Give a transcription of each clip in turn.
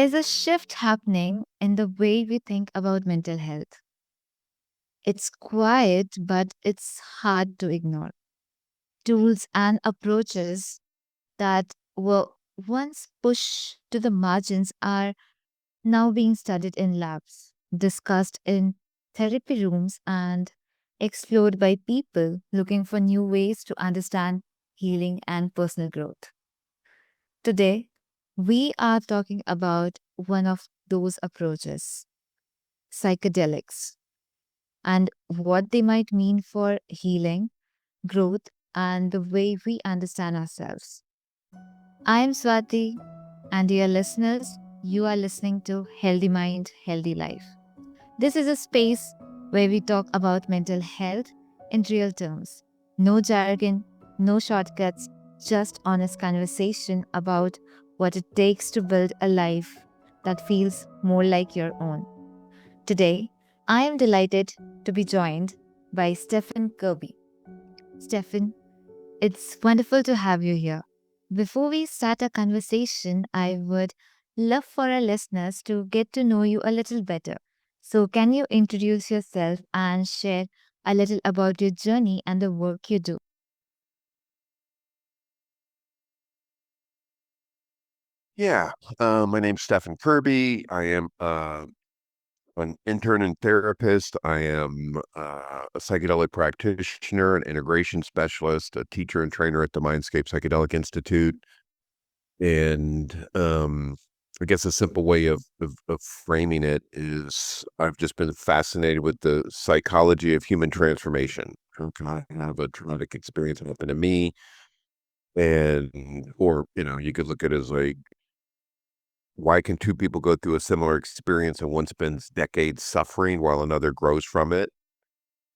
There's a shift happening in the way we think about mental health. It's quiet, but it's hard to ignore. Tools and approaches that were once pushed to the margins are now being studied in labs, discussed in therapy rooms, and explored by people looking for new ways to understand healing and personal growth. Today, we are talking about one of those approaches, psychedelics, and what they might mean for healing, growth, and the way we understand ourselves. I am Swati, and dear listeners, you are listening to Healthy Mind, Healthy Life. This is a space where we talk about mental health in real terms. No jargon, no shortcuts, just honest conversation about what it takes to build a life that feels more like your own. Today, I am delighted to be joined by Stephan Kerby. Stephan, it's wonderful to have you here. Before we start our conversation, I would love for our listeners to get to know you a little better. So, can you introduce yourself and share a little about your journey and the work you do? Yeah, my name's Stephan Kerby. I am an intern and therapist. I am a psychedelic practitioner, an integration specialist, a teacher and trainer at the Mindscape Psychedelic Institute. And I guess a simple way of framing it is I've just been fascinated with the psychology of human transformation. I have a traumatic experience happen to me, and or you could look at it as like why can two people go through a similar experience and one spends decades suffering while another grows from it?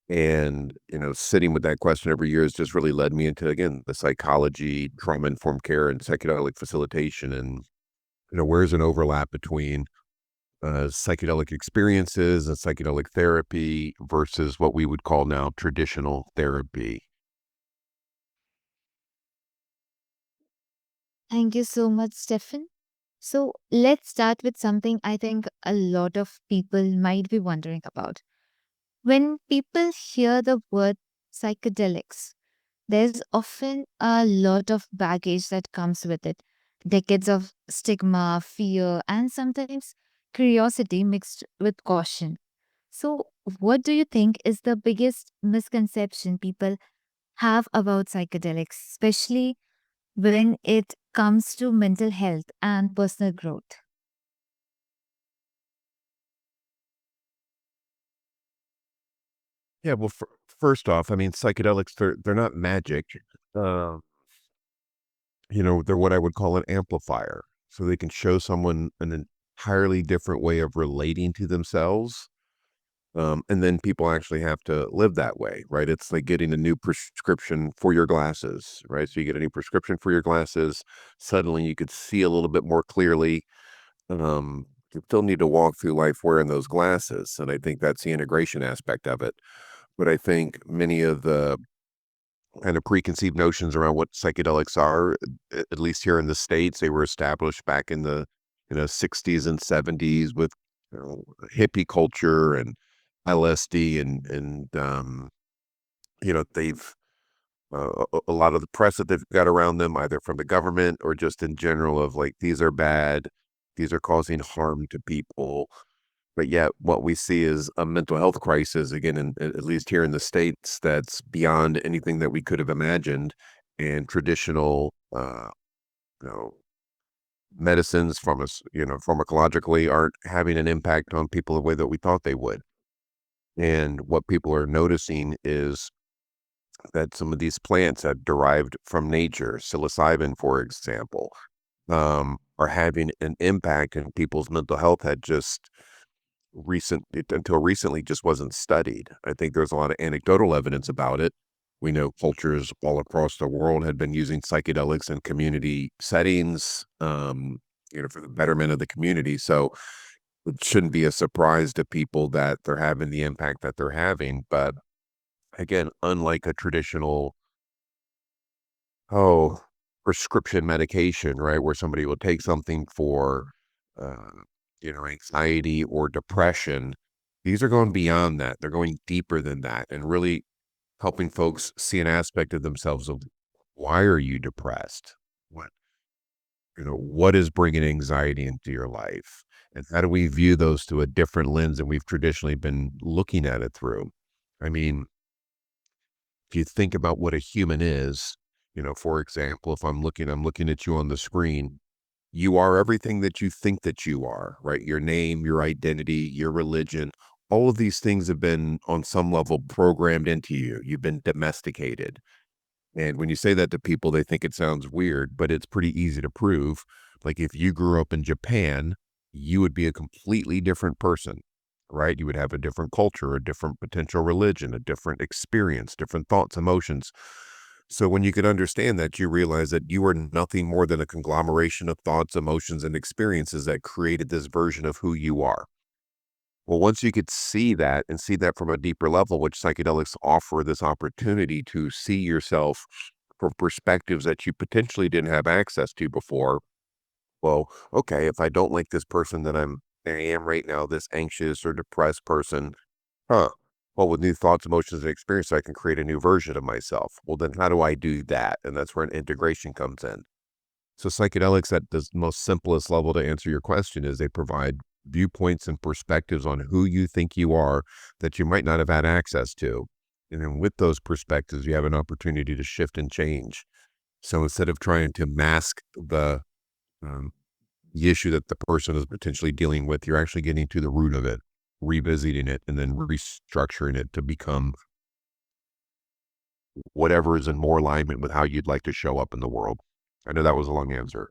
And, sitting with that question every year has just really led me into, again, the psychology, trauma informed care, and psychedelic facilitation. And, where's an overlap between psychedelic experiences and psychedelic therapy versus what we would call now traditional therapy? Thank you so much, Stephan. So, let's start with something I think a lot of people might be wondering about. When people hear the word psychedelics, there's often a lot of baggage that comes with it. Decades of stigma, fear, and sometimes curiosity mixed with caution. So, what do you think is the biggest misconception people have about psychedelics, especially when it comes to mental health and personal growth? Yeah, well, first off, I mean, psychedelics, they're not magic. Uh, they're what I would call an amplifier. So they can show someone an entirely different way of relating to themselves. And then people actually have to live that way, right? It's like getting a new prescription for your glasses, right? So you get a new prescription for your glasses. Suddenly you could see a little bit more clearly. You still need to walk through life wearing those glasses. And I think that's the integration aspect of it. But I think many of the kind of preconceived notions around what psychedelics are, at least here in the States. They were established back in the 60s and 70s with hippie culture and LSD and they've a lot of the press that they've got around them, either from the government or just in general, of like these are bad, these are causing harm to people. But yet, what we see is a mental health crisis, again, at least here in the States, that's beyond anything that we could have imagined. And traditional, you know, medicines from us, pharmacologically aren't having an impact on people the way that we thought they would. And what people are noticing is that some of these plants that derived from nature, psilocybin, for example, are having an impact, and people's mental health had just until recently just wasn't studied. I think there's a lot of anecdotal evidence about it. We know cultures all across the world had been using psychedelics in community settings, for the betterment of the community. So it shouldn't be a surprise to people that they're having the impact that they're having. But again, unlike a traditional, oh, prescription medication, right, where somebody will take something for uh, anxiety or depression. These are going beyond that. They're going deeper than that and really helping folks see an aspect of themselves of why are you depressed? What, what is bringing anxiety into your life? And how do we view those through a different lens than we've traditionally been looking at it through? I mean, if you think about what a human is, for example, if I'm looking at you on the screen, you are everything that you think that you are, right? Your name, your identity, your religion, all of these things have been on some level programmed into you. You've been domesticated. And when you say that to people, they think it sounds weird, but it's pretty easy to prove. Like if you grew up in Japan, you would be a completely different person, right? You would have a different culture, a different potential religion, a different experience, different thoughts, emotions. So when you can understand that, you realize that you are nothing more than a conglomeration of thoughts, emotions, and experiences that created this version of who you are. Well, once you could see that and see that from a deeper level, which psychedelics offer this opportunity to see yourself from perspectives that you potentially didn't have access to before. Well, okay, if I don't like this person that I am right now, this anxious or depressed person, huh? Well, with new thoughts, emotions, and experience, I can create a new version of myself. Well, then how do I do that? And that's where an integration comes in. So psychedelics at the most simplest level to answer your question is they provide viewpoints and perspectives on who you think you are that you might not have had access to. And then with those perspectives, you have an opportunity to shift and change. So instead of trying to mask um, the issue that the person is potentially dealing with, you're actually getting to the root of it, revisiting it, and then restructuring it to become whatever is in more alignment with how you'd like to show up in the world. I know that was a long answer.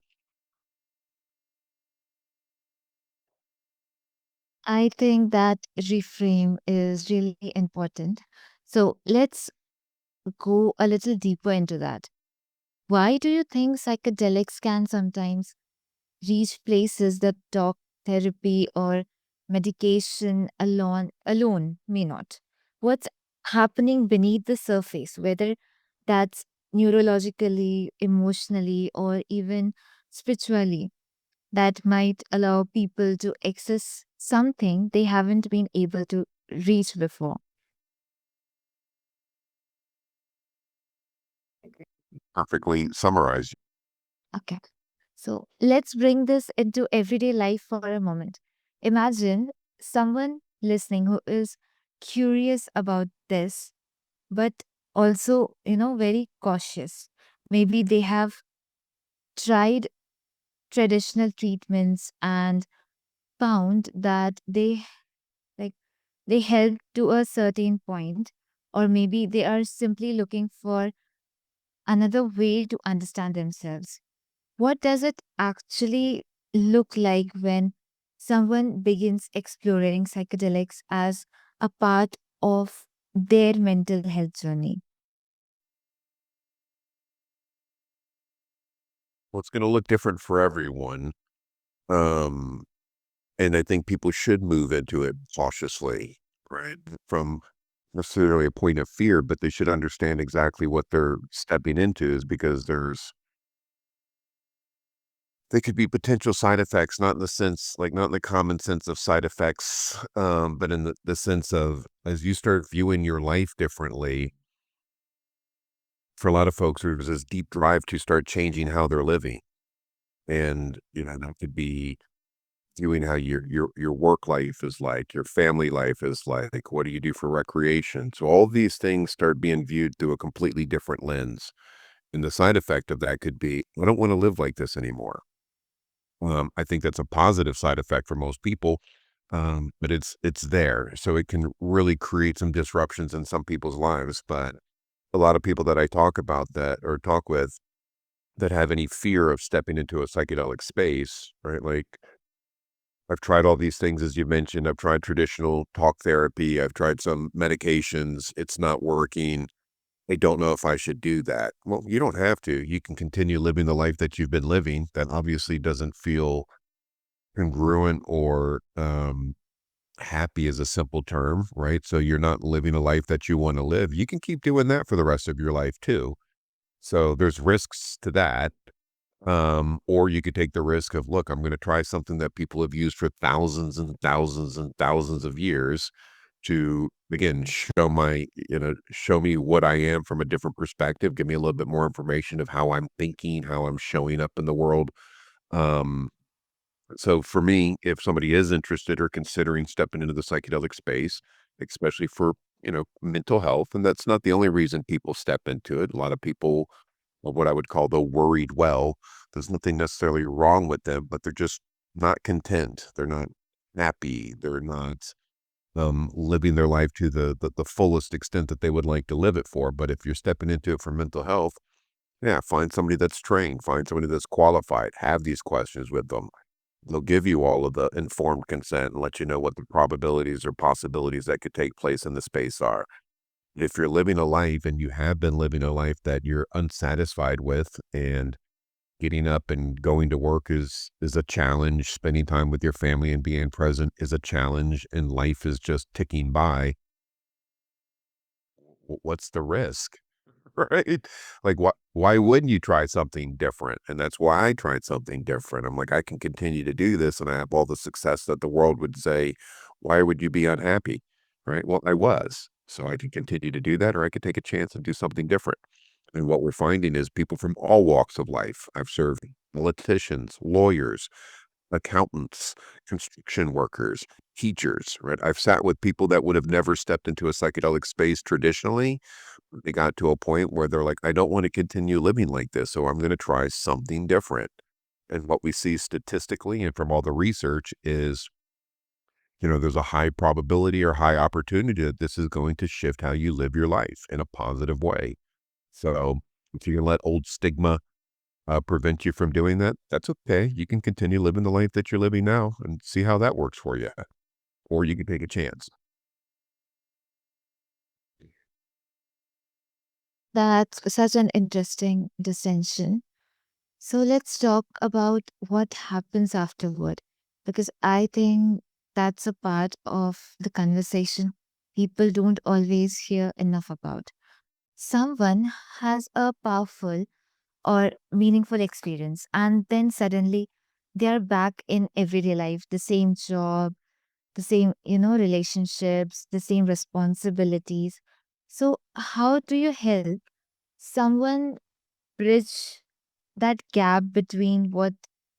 I think that reframe is really important. So let's go a little deeper into that. Why do you think psychedelics can sometimes reach places that talk therapy or medication alone may not? What's happening beneath the surface, whether that's neurologically, emotionally, or even spiritually, that might allow people to access something they haven't been able to reach before? Perfectly summarized. Okay. So let's bring this into everyday life for a moment. Imagine someone listening who is curious about this, but also, very cautious. Maybe they have tried traditional treatments and found that like they help to a certain point, or maybe they are simply looking for another way to understand themselves. What does it actually look like when someone begins exploring psychedelics as a part of their mental health journey? Well, it's gonna look different for everyone, um, and I think people should move into it cautiously, right? From necessarily a point of fear, but they should understand exactly what they're stepping into is because they could be potential side effects, not in the sense like, not in the common sense of side effects, but in the sense of as you start viewing your life differently, for a lot of folks, there's this deep drive to start changing how they're living, and, that could be viewing how your work life is like, your family life is like, what do you do for recreation? So all these things start being viewed through a completely different lens. And the side effect of that could be, I don't want to live like this anymore. I think that's a positive side effect for most people. But it's there. So it can really create some disruptions in some people's lives. But a lot of people that I talk about that or talk with that have any fear of stepping into a psychedelic space, right? Like I've tried all these things, as you mentioned. I've tried traditional talk therapy. I've tried some medications. It's not working. I don't know if I should do that. Well, you don't have to. You can continue living the life that you've been living. That obviously doesn't feel congruent or happy is a simple term, right? So you're not living a life that you want to live. You can keep doing that for the rest of your life too. So there's risks to that. Or you could take the risk of, look, I'm going to try something that people have used for thousands and thousands and thousands of years to, again, show me what I am from a different perspective, give me a little bit more information of how I'm thinking, how I'm showing up in the world. Um, so for me, if somebody is interested or considering stepping into the psychedelic space, especially for, mental health, and that's not the only reason people step into it. A lot of people are what I would call the worried well. There's nothing necessarily wrong with them, but they're just not content. They're not happy. They're not living their life to the fullest extent that they would like to live it for. But if you're stepping into it for mental health, yeah, find somebody that's trained, find somebody that's qualified, have these questions with them. They'll give you all of the informed consent and let you know what the probabilities or possibilities that could take place in the space are. If you're living a life and you have been living a life that you're unsatisfied with, and getting up and going to work is a challenge, spending time with your family and being present is a challenge, and life is just ticking by, what's the risk? Right? Like, why wouldn't you try something different? And that's why I tried something different. I'm like, I can continue to do this and I have all the success that the world would say, why would you be unhappy? Right? Well, I was. So I could continue to do that, or I could take a chance and do something different. And what we're finding is people from all walks of life. I've served politicians, lawyers, accountants, construction workers, teachers, right? I've sat with people that would have never stepped into a psychedelic space traditionally. They got to a point where they're like, I don't want to continue living like this, so I'm going to try something different. And what we see statistically and from all the research is, there's a high probability or high opportunity that this is going to shift how you live your life in a positive way. So if you can let old stigma prevent you from doing that, that's okay. You can continue living the life that you're living now and see how that works for you. Or you can take a chance. That's such an interesting distinction. So let's talk about what happens afterward, because I think that's a part of the conversation people don't always hear enough about. Someone has a powerful or meaningful experience, and then suddenly they're back in everyday life, the same job, the same, relationships, the same responsibilities. So, how do you help someone bridge that gap between what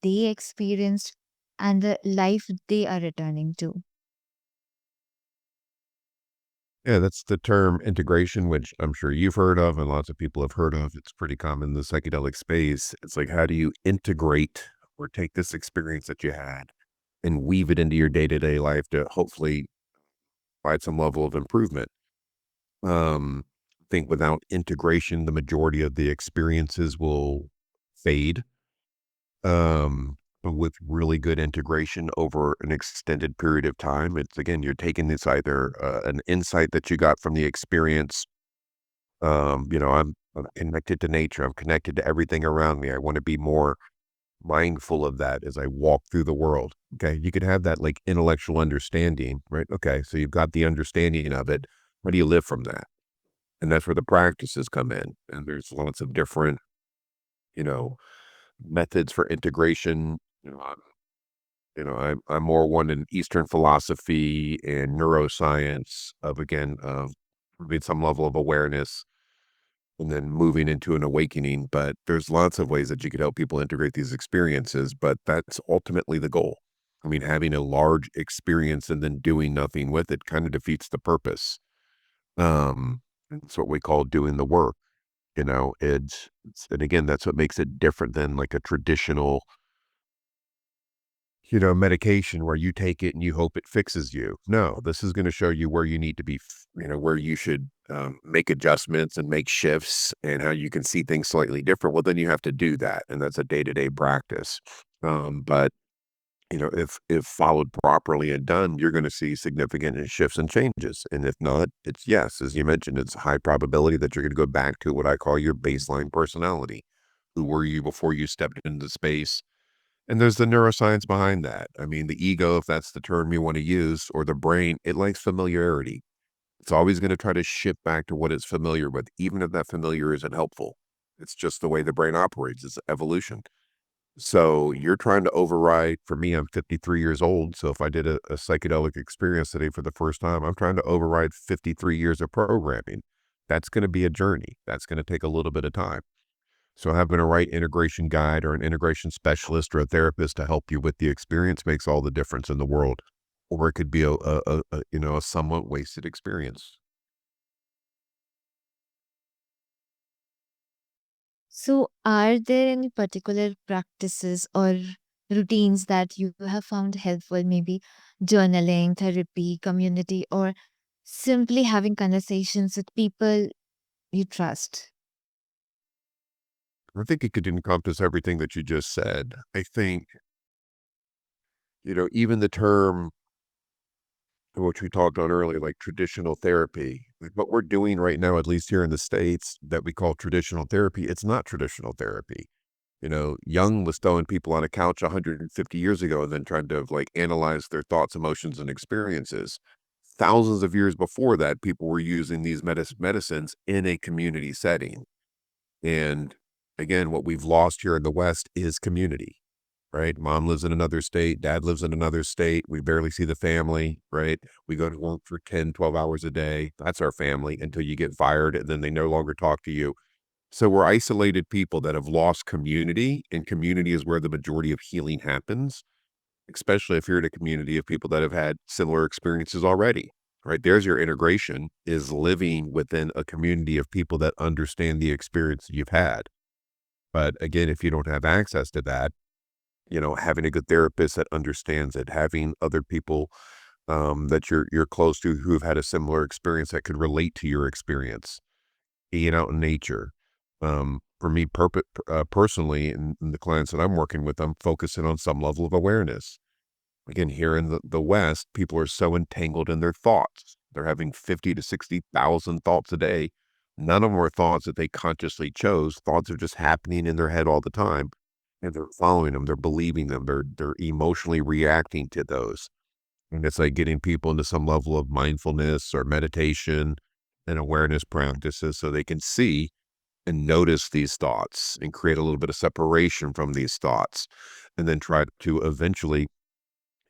they experienced and the life they are returning to? Yeah, that's the term integration, which I'm sure you've heard of and lots of people have heard of. It's pretty common in the psychedelic space. It's like, how do you integrate or take this experience that you had and weave it into your day-to-day life to hopefully provide some level of improvement? I think without integration, the majority of the experiences will fade. But with really good integration over an extended period of time, it's again, you're taking this either an insight that you got from the experience. I'm connected to nature. I'm connected to everything around me. I want to be more mindful of that as I walk through the world. Okay. You could have that like intellectual understanding, right? Okay. So you've got the understanding of it. How do you live from that? And that's where the practices come in. And there's lots of different, you know, methods for integration. I'm more one in Eastern philosophy and neuroscience of, again, having some level of awareness and then moving into an awakening. But there's lots of ways that you could help people integrate these experiences, but that's ultimately the goal. I mean, having a large experience and then doing nothing with it kind of defeats the purpose. It's what we call doing the work. And again, that's what makes it different than like a traditional medication where you take it and you hope it fixes you. No, this is going to show you where you need to be, where you should make adjustments and make shifts and how you can see things slightly different. Well, then you have to do that. And that's a day-to-day practice. But if followed properly and done, you're going to see significant shifts and changes. And if not, it's yes, as you mentioned, it's a high probability that you're going to go back to what I call your baseline personality. Who were you before you stepped into space? And there's the neuroscience behind that. I mean, the ego, if that's the term you want to use, or the brain, it likes familiarity. It's always going to try to shift back to what it's familiar with, even if that familiar isn't helpful. It's just the way the brain operates. It's evolution. So you're trying to override, for me, I'm 53 years old. So if I did a psychedelic experience today for the first time, I'm trying to override 53 years of programming. That's going to be a journey. That's going to take a little bit of time. So having a right integration guide or an integration specialist or a therapist to help you with the experience makes all the difference in the world. Or it could be a somewhat wasted experience. So, are there any particular practices or routines that you have found helpful? Maybe journaling, therapy, community, or simply having conversations with people you trust? I think it could encompass everything that you just said. I think, even the term, which we talked on earlier, like traditional therapy, like what we're doing right now, at least here in the States, that we call traditional therapy, it's not traditional therapy. Jung was throwing people on a couch 150 years ago and then trying to like analyze their thoughts, emotions, and experiences. Thousands of years before that, people were using these medicines in a community setting. And again, what we've lost here in the West is community, right? Mom lives in another state, dad lives in another state. We barely see the family, right? We go to work for 10, 12 hours a day. That's our family until you get fired and then they no longer talk to you. So we're isolated people that have lost community, and community is where the majority of healing happens, especially if you're in a community of people that have had similar experiences already. Right? There's your integration, is living within a community of people that understand the experience that you've had. But again, if you don't have access to that, having a good therapist that understands it, having other people that you're close to who have had a similar experience that could relate to your experience, being out in nature. For me, personally, and the clients that I'm working with, I'm focusing on some level of awareness. Again, here in the West, people are so entangled in their thoughts. They're having 50 to 60,000 thoughts a day. None of them are thoughts that they consciously chose. Thoughts are just happening in their head all the time, and they're following them. They're believing them. They're emotionally reacting to those. And it's like getting people into some level of mindfulness or meditation and awareness practices so they can see and notice these thoughts and create a little bit of separation from these thoughts, and then try to eventually,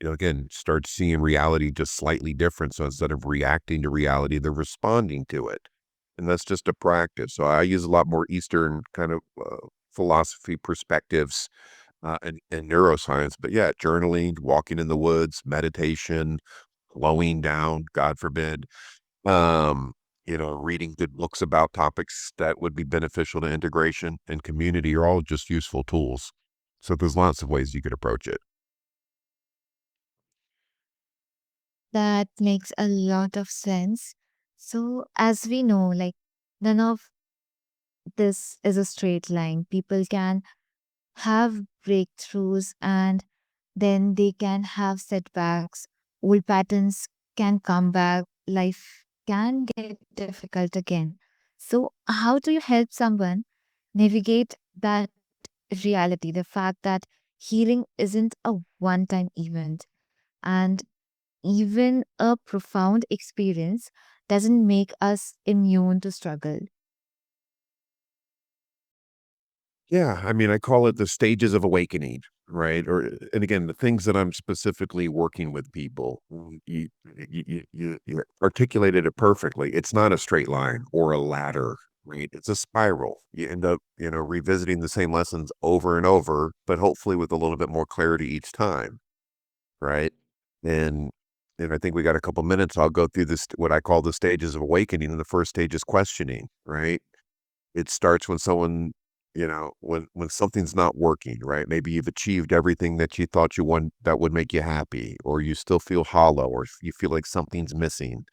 again, start seeing reality just slightly different. So instead of reacting to reality, they're responding to it. And that's just a practice. So I use a lot more Eastern kind of philosophy perspectives and neuroscience. But yeah, journaling, walking in the woods, meditation, slowing down, God forbid, um, reading good books about topics that would be beneficial to integration and community are all just useful tools. So there's lots of ways you could approach it. That makes a lot of sense. So, as we know, like none of this is a straight line. People can have breakthroughs and then they can have setbacks. Old patterns can come back. Life can get difficult again. So, how do you help someone navigate that reality? The fact that healing isn't a one time event, and even a profound experience doesn't make us immune to struggle. Yeah, I mean, I call it the stages of awakening, right? And again, the things that I'm specifically working with people, you articulated it perfectly. It's not a straight line or a ladder, right? It's a spiral. You end up, revisiting the same lessons over and over, but hopefully with a little bit more clarity each time, right? And and I think we got a couple minutes. I'll go through this, what I call the stages of awakening. And the first stage is questioning, right? It starts when someone, when something's not working, right? Maybe you've achieved everything that you thought you want that would make you happy, or you still feel hollow, or you feel like something's missing.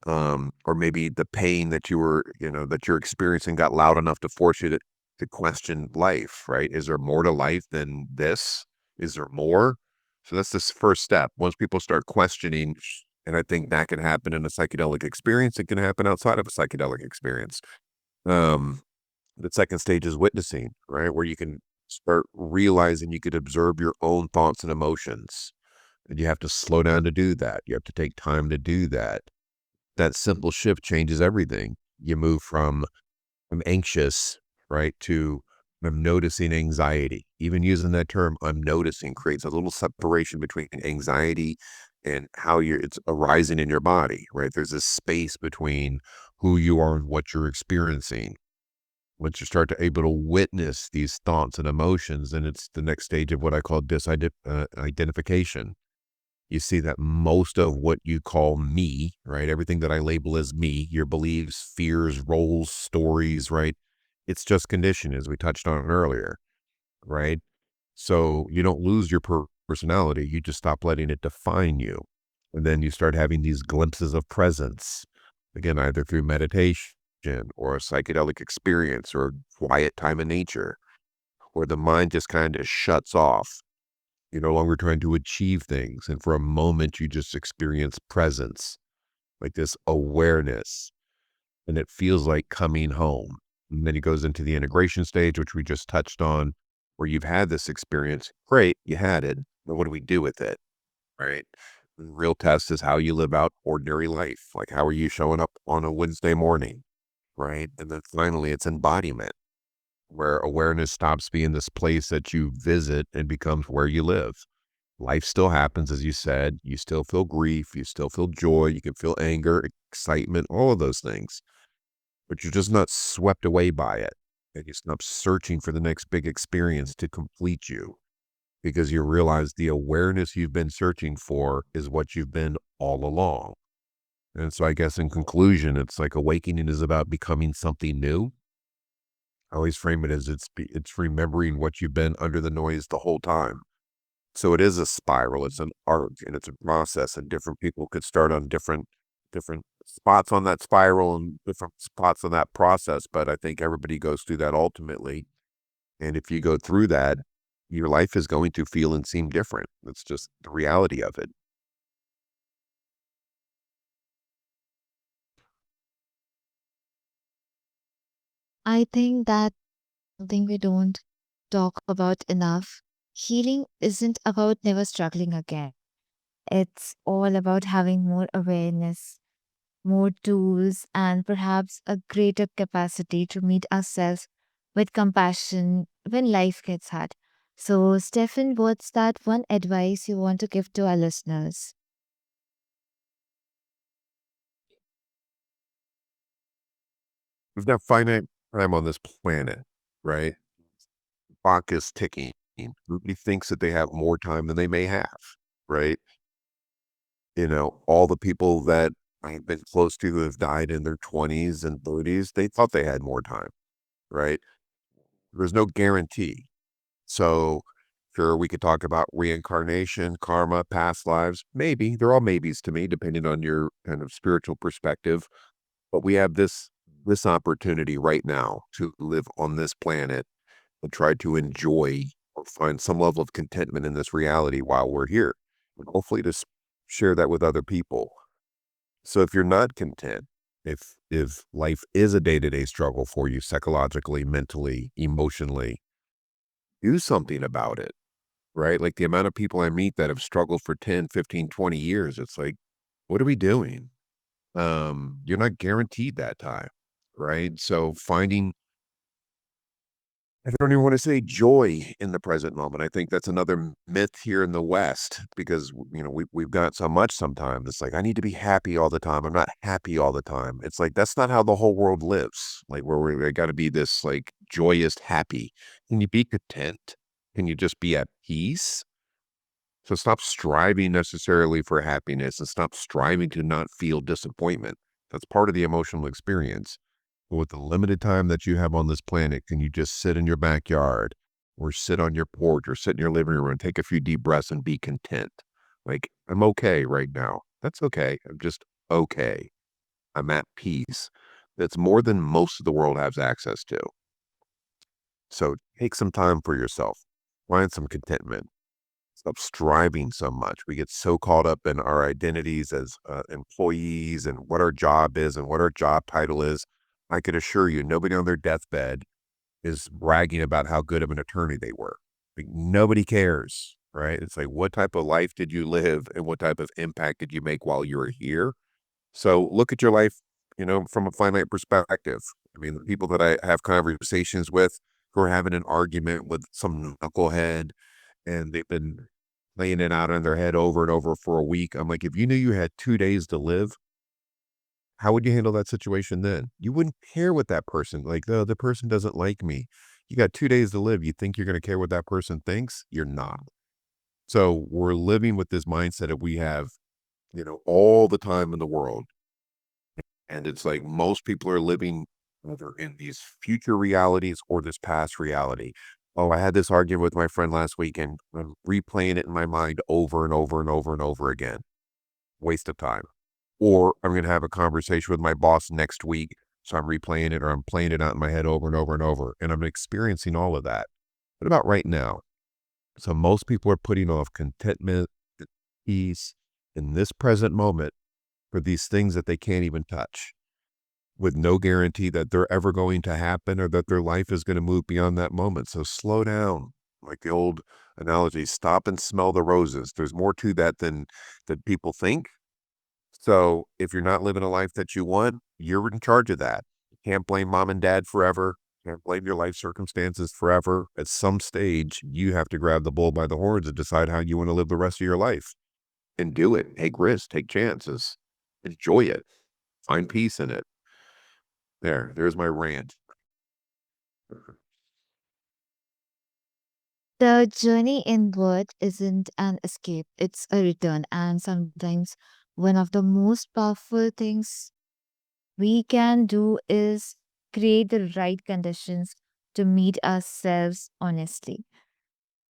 Or maybe the pain that that you're experiencing got loud enough to force you to question life, right? Is there more to life than this? Is there more? So that's this first step. Once people start questioning, and I think that can happen in a psychedelic experience, it can happen outside of a psychedelic experience. Um, the second stage is witnessing, right? Where you can start realizing you could observe your own thoughts and emotions. And you have to slow down to do that. You have to take time to do that. That simple shift changes everything. You move from anxious, right, to I'm noticing anxiety. Even using that term, I'm noticing, creates a little separation between anxiety and how it's arising in your body, right? There's this space between who you are and what you're experiencing. Once you start to able to witness these thoughts and emotions, and it's the next stage of what I call identification. You see that most of what you call me, right? Everything that I label as me, your beliefs, fears, roles, stories, right? It's just conditioned, as we touched on earlier, right? So you don't lose your personality. You just stop letting it define you. And then you start having these glimpses of presence, again, either through meditation or a psychedelic experience or quiet time in nature, where the mind just kind of shuts off. You're no longer trying to achieve things. And for a moment, you just experience presence, like this awareness, and it feels like coming home. And then it goes into the integration stage, which we just touched on, where you've had this experience. Great, you had it. But what do we do with it? Right. The real test is how you live out ordinary life. Like, how are you showing up on a Wednesday morning? Right. And then finally, it's embodiment, where awareness stops being this place that you visit and becomes where you live. Life still happens, as you said. You still feel grief. You still feel joy. You can feel anger, excitement, all of those things, but you're just not swept away by it. And you stop searching for the next big experience to complete you, because you realize the awareness you've been searching for is what you've been all along. And so I guess in conclusion, it's like awakening is about becoming something new. I always frame it as it's remembering what you've been under the noise the whole time. So it is a spiral, it's an arc, and it's a process, and different people could start on different spots on that spiral and different spots on that process, but I think everybody goes through that ultimately, and if you go through that, your life is going to feel and seem different. It's just the reality of it. I think that something we don't talk about enough. Healing isn't about never struggling again. It's all about having more awareness, more tools, and perhaps a greater capacity to meet ourselves with compassion when life gets hard. So, Stefan, what's that one advice you want to give to our listeners? We've got finite time on this planet, right? Clock is ticking. Everybody thinks that they have more time than they may have, right? All the people that I've been close to who have died in their 20s and 30s, they thought they had more time, right? There's no guarantee. So, sure, we could talk about reincarnation, karma, past lives. Maybe. They're all maybes to me, depending on your kind of spiritual perspective. But we have this opportunity right now to live on this planet and try to enjoy or find some level of contentment in this reality while we're here. And hopefully to share that with other people. So if you're not content, if life is a day-to-day struggle for you psychologically, mentally, emotionally, do something about it, right? Like the amount of people I meet that have struggled for 10, 15, 20 years, it's like, what are we doing? You're not guaranteed that time, right? So finding, I don't even want to say joy in the present moment. I think that's another myth here in the West because we've got so much sometimes. It's like I need to be happy all the time. I'm not happy all the time. It's like that's not how the whole world lives. Like where we got to be this like joyous, happy. Can you be content? Can you just be at peace? So stop striving necessarily for happiness and stop striving to not feel disappointment. That's part of the emotional experience. But with the limited time that you have on this planet, can you just sit in your backyard or sit on your porch or sit in your living room and take a few deep breaths and be content? Like, I'm okay right now. That's okay. I'm just okay. I'm at peace. That's more than most of the world has access to. So take some time for yourself. Find some contentment. Stop striving so much. We get so caught up in our identities as employees and what our job is and what our job title is. I could assure you, nobody on their deathbed is bragging about how good of an attorney they were. Like, nobody cares, right? It's like, what type of life did you live and what type of impact did you make while you were here? So look at your life, from a finite perspective. I mean, the people that I have conversations with, who are having an argument with some knucklehead and they've been laying it out on their head over and over for a week. I'm like, if you knew you had 2 days to live, how would you handle that situation then? You wouldn't care what that person, like, the person doesn't like me. You got 2 days to live. You think you're going to care what that person thinks? You're not. So we're living with this mindset of we have, all the time in the world. And it's like most people are living either in these future realities or this past reality. Oh, I had this argument with my friend last week and I'm replaying it in my mind over and over and over and over again. Waste of time. Or I'm going to have a conversation with my boss next week. So I'm replaying it or I'm playing it out in my head over and over and over. And I'm experiencing all of that. What about right now? So most people are putting off contentment, peace in this present moment for these things that they can't even touch, with no guarantee that they're ever going to happen or that their life is going to move beyond that moment. So slow down. Like the old analogy, stop and smell the roses. There's more to that than people think. So if you're not living a life that you want, you're in charge of that. You can't blame mom and dad forever. Can't blame your life circumstances forever. At some stage, you have to grab the bull by the horns and decide how you want to live the rest of your life and do it. Take risks, take chances, enjoy it, find peace in it. There's my rant. The journey inward isn't an escape, it's a return. And sometimes one of the most powerful things we can do is create the right conditions to meet ourselves honestly.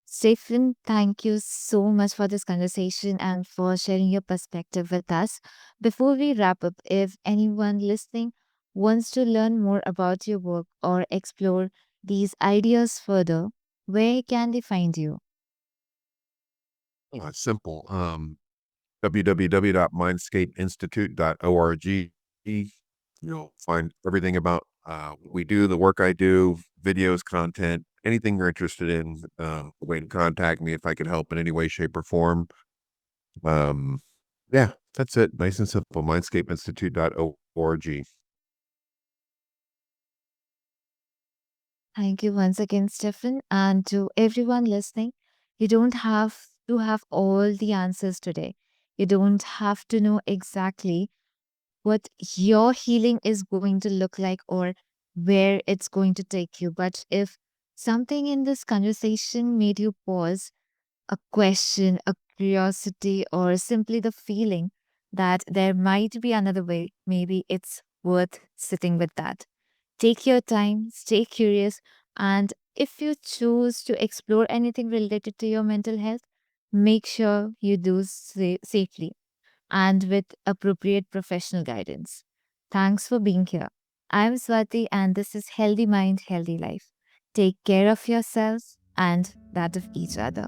Stephen, thank you so much for this conversation and for sharing your perspective with us. Before we wrap up, if anyone listening wants to learn more about your work or explore these ideas further, where can they find you? It's simple. www.mindscapeinstitute.org. You'll find everything about what we do, the work I do, videos, content, anything you're interested in. Way to contact me if I can help in any way, shape, or form. Um, yeah, that's it. Nice and simple. Mindscapeinstitute.org. Thank you once again, Stephen. And to everyone listening, you don't have to have all the answers today. You don't have to know exactly what your healing is going to look like or where it's going to take you. But if something in this conversation made you pause, a question, a curiosity, or simply the feeling that there might be another way, maybe it's worth sitting with that. Take your time, stay curious, and if you choose to explore anything related to your mental health, make sure you do safely and with appropriate professional guidance. Thanks for being here. I'm Swati, and this is Healthy Mind, Healthy Life. Take care of yourselves and that of each other.